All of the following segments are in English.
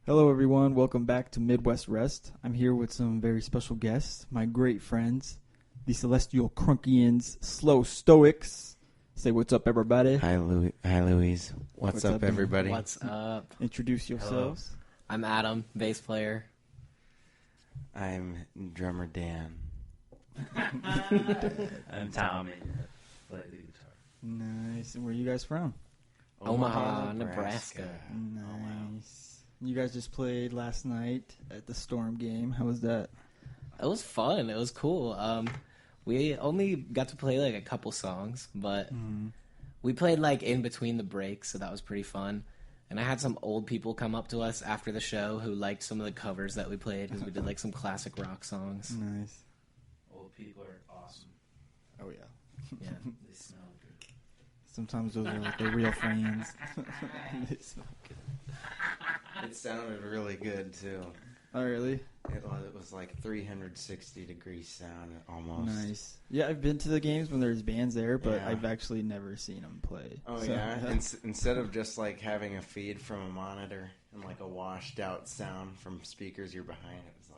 Hello, everyone. Welcome back to Midwest Rest. I'm here with some very special guests, my great friends, the Celestial Crunkians, Slow Stoics. Say what's up, everybody. Hi, Louise. What's up, everybody? What's up? Introduce yourselves. Hello. I'm Adam, bass player. I'm drummer Dan. I'm Tommy. Play the guitar. Nice. And where are you guys from? Omaha, Nebraska. Nice. You guys just played last night at the Storm game. How was that? It was fun. It was cool. We only got to play like a couple songs, but we played like in between the breaks, so that was pretty fun. And I had some old people come up to us after the show who liked some of the covers that we played because we did like some classic rock songs. Nice. Old people are awesome. Oh, yeah. Yeah. They smell good. Sometimes those are like the real fans. They smell good. It sounded really good, too. Oh, really? It was like 360-degree sound almost. Nice. Yeah, I've been to the games when there's bands there, but Yeah. I've actually never seen them play. Oh, So, yeah? Instead of just like having a feed from a monitor and like a washed out sound from speakers you're behind, it was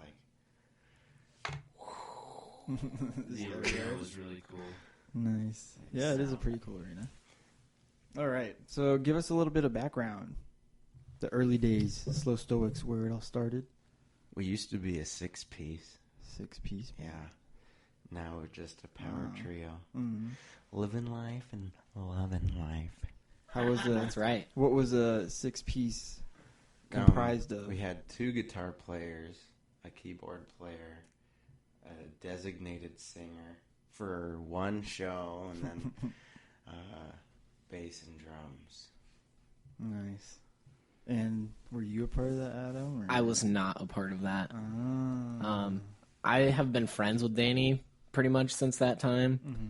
like... The arena was really cool. Nice. Yeah, it is a pretty cool arena. All right, so give us a little bit of background. The early days, Slow Stoics, where it all started. We used to be a six-piece. Six-piece. Yeah. Now we're just a power trio. Mm-hmm. Living life and loving life. How was That's right. What was a six-piece comprised of? We had two guitar players, a keyboard player, a designated singer for one show, and then bass and drums. Nice. And were you a part of that, Adam? Or? I was not a part of that. Ah. I have been friends with Danny pretty much since that time. Mm-hmm.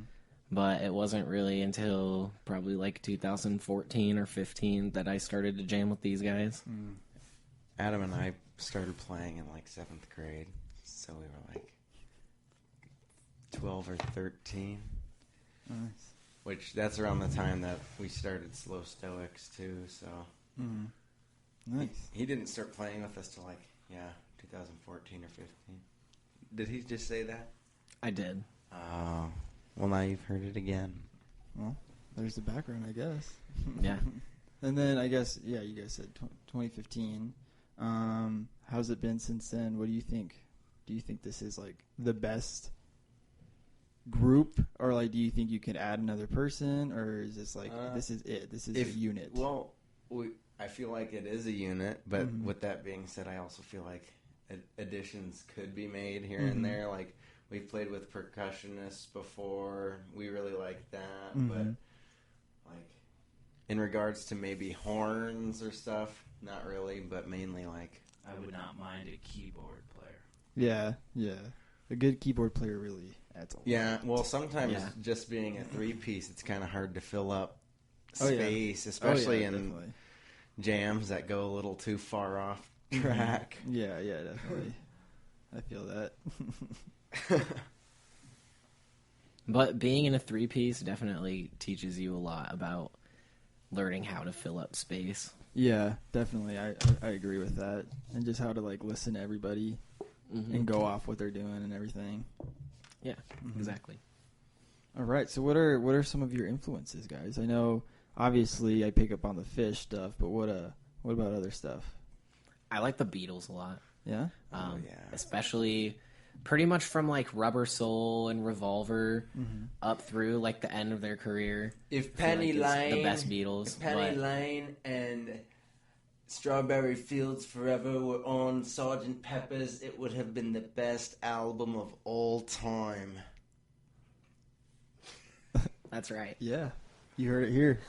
But it wasn't really until probably like 2014 or 15 that I started to jam with these guys. Mm. Adam and I started playing in like 7th grade, so we were like 12 or 13. Nice. Which, that's around the time that we started Slow Stoics too, so... Mm. Nice. He didn't start playing with us till like, 2014 or 15. Did he just say that? I did. Oh, well now you've heard it again. Well, there's the background, I guess. Yeah. And then I guess, yeah, you guys said 2015. How's it been since then? What do you think? Do you think this is like the best group, or like do you think you can add another person, or is this like this is it? This is a unit. Well, I feel like it is a unit, but with that being said, I also feel like additions could be made here and there. Like we've played with percussionists before, we really like that, but like in regards to maybe horns or stuff, not really, but mainly like I would not mind a keyboard player. Yeah. A good keyboard player really adds a lot. Yeah, well, sometimes just being a three-piece, it's kind of hard to fill up space, especially in definitely. Jams that go a little too far off track. Yeah, definitely. I feel that. But being in a three-piece definitely teaches you a lot about learning how to fill up space. Yeah, definitely. I agree with that. And just how to like listen to everybody and go off what they're doing and everything. Yeah, exactly. All right. So what are some of your influences, guys? I know obviously I pick up on the Fish stuff, but what about other stuff? I like the Beatles a lot. Yeah? Especially pretty much from like Rubber Soul and Revolver up through like the end of their career. If Penny Lane, the best Beatles. Lane and Strawberry Fields Forever were on Sgt. Pepper's, it would have been the best album of all time. That's right. Yeah. You heard it here.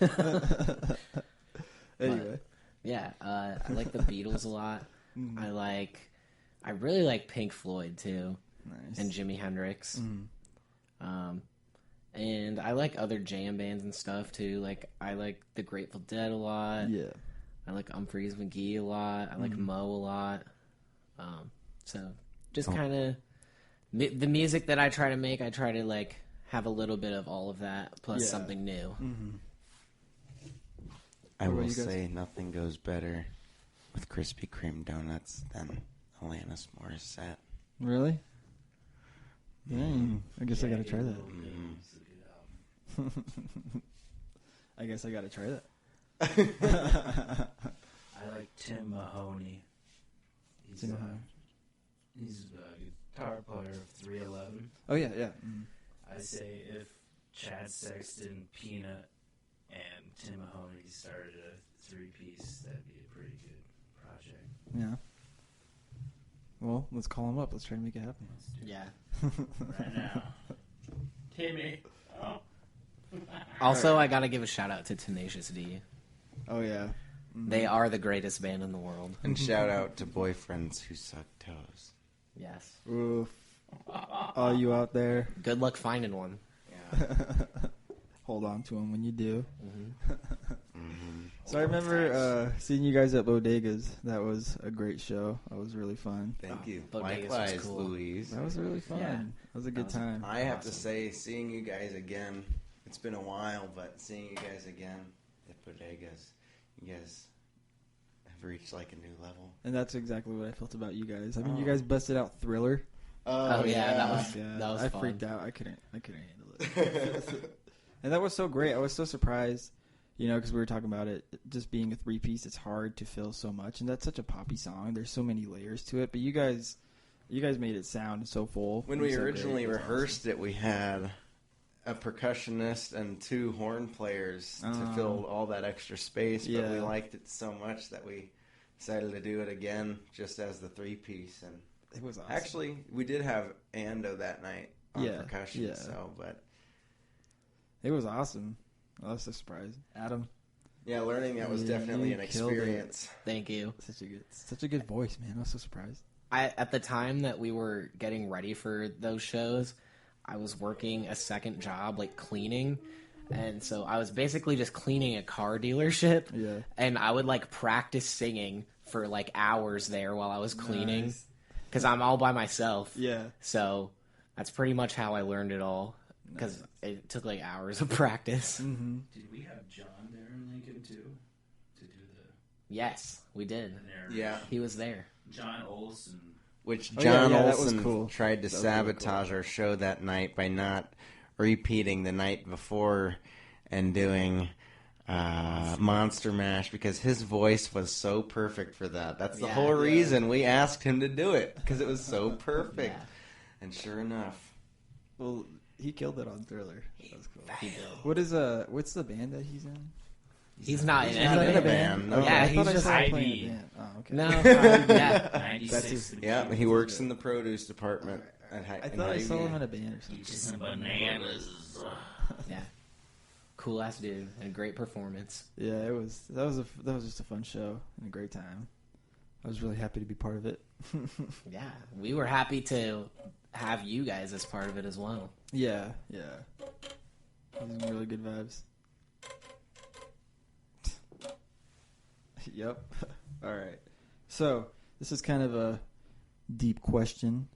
Anyway. Yeah, I like the Beatles a lot. I really like Pink Floyd too. Nice. And Jimi Hendrix. And I like other jam bands and stuff too. Like I like the Grateful Dead a lot. Yeah. I like Humphreys McGee a lot. I like Moe a lot. So just kind of the music that I try to make, I try to like have a little bit of all of that plus something new. I will say nothing goes better with Krispy Kreme donuts than Alanis Morissette. Really? Dang. I guess I gotta try that. Mm-hmm. It's a good album. I guess I gotta try that. I like Tim Mahoney. He's Tim a Mahoney. guitar player of 311. Oh yeah, yeah. Mm. I say if Chad Sexton, Peanut, and Tim Mahoney started a 3-piece, that'd be a pretty good project. Yeah. Well, let's call him up. Let's try to make it happen. Let's do Yeah. it right now. Timmy. Oh. Also, I gotta give a shout out to Tenacious D. Oh yeah. Mm. They are the greatest band in the world. And shout out to boyfriends who suck toes. Yes. Oof. All you out there, Good luck finding one. Yeah. hold on to them when you do. Mm-hmm. Mm-hmm. So I remember seeing you guys at Bodegas. That was a great show. That was really fun. Thank you. Bodegas was Likewise, cool. Louise. That was really fun. Yeah. That was a good was- time. I have to Awesome. say, seeing you guys again, it's been a while, but seeing you guys again at Bodegas, you guys have reached like a new level. And that's exactly what I felt about you guys. I mean, you Oh. guys busted out Thriller. Oh, yeah, that was- Yeah, that was I fun. freaked out. I couldn't handle it. And that was so great. I was so surprised, because we were talking about it just being a 3-piece. It's hard to fill so much, and that's such a poppy song. There's so many layers to it. But you guys made it sound so full. When and we so great. originally It was rehearsed it, we had a percussionist and 2 horn players to Oh. fill all that extra space, but we Yeah. liked it so much that we decided to do it again just as the 3-piece. And It was awesome. actually, we did have Ando that night on Yeah, percussion, yeah. but It was awesome. I was so surprised. Adam, yeah, learning that was Yeah, definitely you an killed it. experience. Thank you. such a good voice, man. I was so surprised. At the time that we were getting ready for those shows, I was working a second job, like cleaning. And so I was basically just cleaning a car dealership. Yeah. And I would like practice singing for like hours there while I was cleaning. Nice. Because I'm all by myself. Yeah. So that's pretty much how I learned it all. Because it took like hours of practice. Mm-hmm. Did we have John there in Lincoln too? To do Yes, we did. the narration? Yeah. He was there. John Olson. Which Oh, John yeah, that was Olson cool. tried to That was really sabotage our show that night by not repeating the night before and doing Monster Mash because his voice was so perfect for that. That's the Yeah. whole Yeah. reason we asked him to do it because it was so perfect. Yeah. And sure enough, Well, he killed it on Thriller. That was cool. He did. What's the band that he's in? He's not in He's not any in a band. band, no. Yeah, I he's thought I just saw him IB. playing a band. Oh, okay. No, yeah. 96. yeah, he works in the produce department at I thought I saw him in a band or Eat something. some bananas. Yeah. Cool ass dude and a great performance. Yeah, that was just a fun show and a great time. I was really happy to be part of it. Yeah, we were happy to have you guys as part of it as well. Yeah. These are really good vibes. Yep. All right. So, this is kind of a deep question.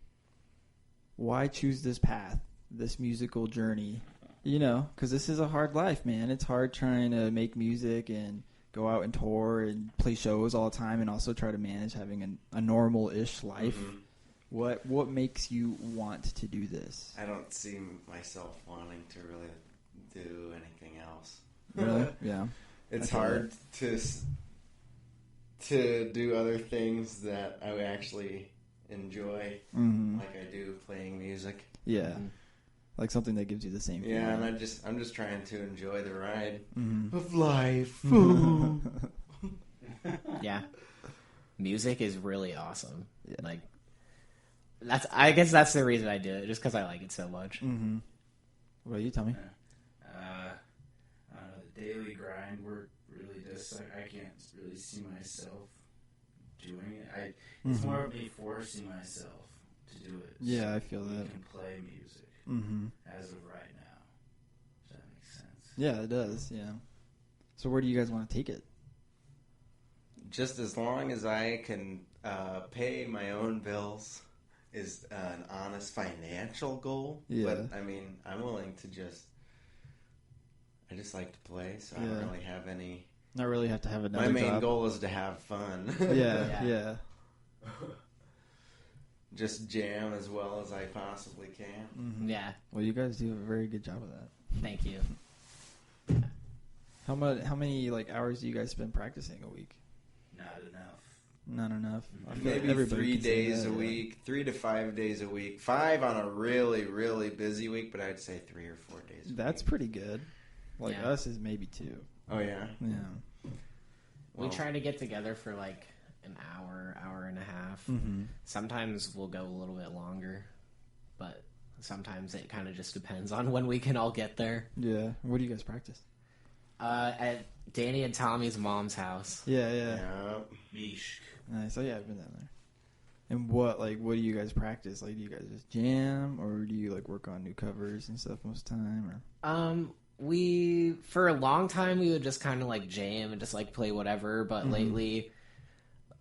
Why choose this path, this musical journey? Because this is a hard life, man. It's hard trying to make music and go out and tour and play shows all the time and also try to manage having a normal-ish life. Mhm. What makes you want to do this? I don't see myself wanting to really do anything else. Really? Yeah. It's I feel hard to do other things that I actually enjoy, Mm-hmm. like I do playing music. Yeah. Mhm. Like something that gives you the same feeling. Yeah, and I'm just trying to enjoy the ride Mm-hmm. of life. Yeah. Music is really awesome. Yeah. Like I guess that's the reason I do it, just because I like it so much. Mm-hmm. What about you, Tommy? I don't know, the daily grind work really does suck. I can't really see myself doing it. It's Mhm. more of me forcing myself to do it. Yeah, I feel we that. can play music Mm-hmm. as of right now. Does that make sense? Yeah, it does. Yeah. So where do you guys want to take it? Just as long as I can pay my own bills is an honest financial goal. Yeah. But I mean, I'm willing to I just like to play, so I Yeah. don't really have any Not really have to have another My main job. goal is to have fun. Yeah. Just jam as well as I possibly can. Mm-hmm. Yeah. Well, you guys do a very good job of that. Thank you. How many like hours do you guys spend practicing a week? Not enough. Not enough. I feel like Maybe everybody 3 can say days that, a yeah. week, 3 to 5 days a week. 5 on a really, really busy week, but I'd say 3 or 4 days a That's week. pretty good. Like Yeah. us is maybe 2. Oh, yeah? Yeah. We Well, try to get together for like an hour, hour and a half. Mm-hmm. Sometimes we'll go a little bit longer, but sometimes it kind of just depends on when we can all get there. Yeah. What do you guys practice? At Danny and Tommy's mom's house. Yeah. Yeah. Mish. Nice. Oh yeah, I've been down there. And what do you guys practice? Like, do you guys just jam, or do you like work on new covers and stuff most of the time? Or We for a long time we would just kind of like jam and just like play whatever, but lately,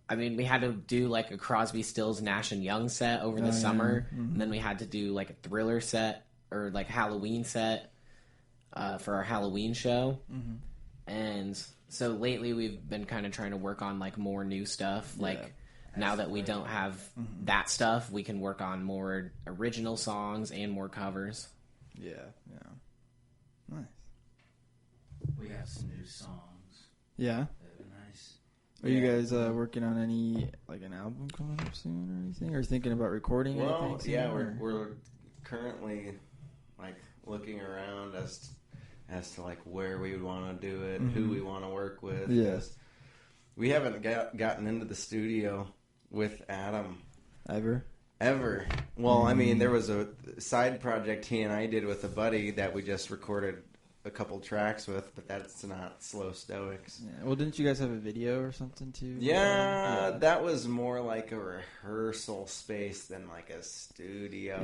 I mean, we had to do like a Crosby, Stills, Nash and Young set over the summer, and then we had to do like a Thriller set or like Halloween set for our Halloween show, and so lately we've been kind of trying to work on like more new stuff, like. Now that we don't have that stuff, we can work on more original songs and more covers. Yeah. Nice. We have some new songs. Yeah. That'd be nice. Are you guys working on any like an album coming up soon or anything, or thinking about recording Well, anything? yeah, soon, we're currently like looking around as to like where we would want to do it, who we want to work with. Yeah. 'Cause we haven't gotten into the studio with Adam ever. Well, I mean, there was a side project he and I did with a buddy that we just recorded a couple tracks with, but that's not Slow Stoics. Yeah. Well, didn't you guys have a video or something too? Yeah, that was more like a rehearsal space than like a studio.